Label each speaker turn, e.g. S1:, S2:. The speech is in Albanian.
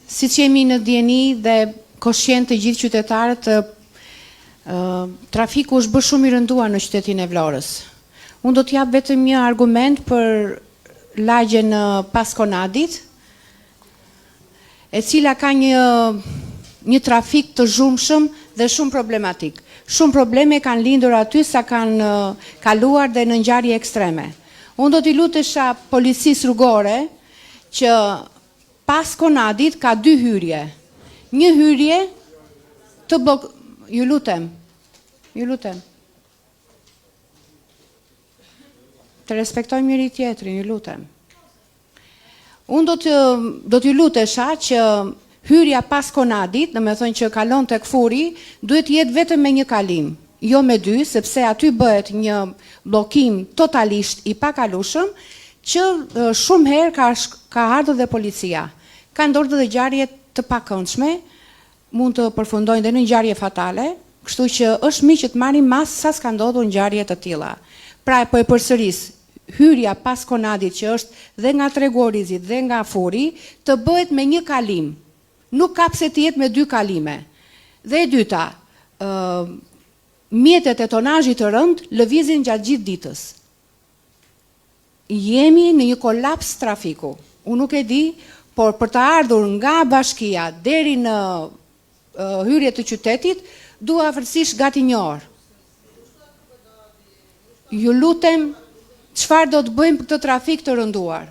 S1: siç jemi në dieni dhe koshient të gjithë qytetarët, trafiku është bërë shumë i rënduar në qytetin e Vlorës. Unë do t'jap vetëm një argument për lagjen Paskonadit, e cila ka një trafik të zhurmshëm dhe shumë problematik. Shumë probleme kanë lindur aty sa kanë kaluar dhe në ngjarje ekstreme. Unë do t'i lutesha policisë rrugore që Paskonadit ka 2 hyrje. Një hyrje të ju lutem. Të respektojmë njëri tjetrin, ju lutem. Unë do t'ju lutesha që hyrja Paskonadit, në me thënë që kalon të këfuri, duhet jetë vetëm me një kalim, jo me 2, sepse aty bëhet një blokim totalisht i pakalueshëm, që shumë herë ka ardhur dhe policia. Ka ndodhur dhe ngjarje të pakëndshme, mund të përfundojnë dhe në ngjarje fatale, kështu që është mirë që të marrim mas sa s'ka ndodhur ngjarje të tilla. Pra po e përsëris, hyrja Paskonadit që është dhe nga Treguorizit dhe nga Furi, të bëhet me një kalim. Nuk ka pse të jetë me 2 kalime. Dhe e dyta, mjetet e tonazhit të rënd lëvizin gjatë gjithë ditës. Jemi në një kolaps trafiku. Unë nuk e di, por për të ardhur nga bashkia deri në hyrje të qytetit, dua afërsisht gati 1 orë. Ju lutem, çfarë do të bëjmë për këtë trafik të rënduar?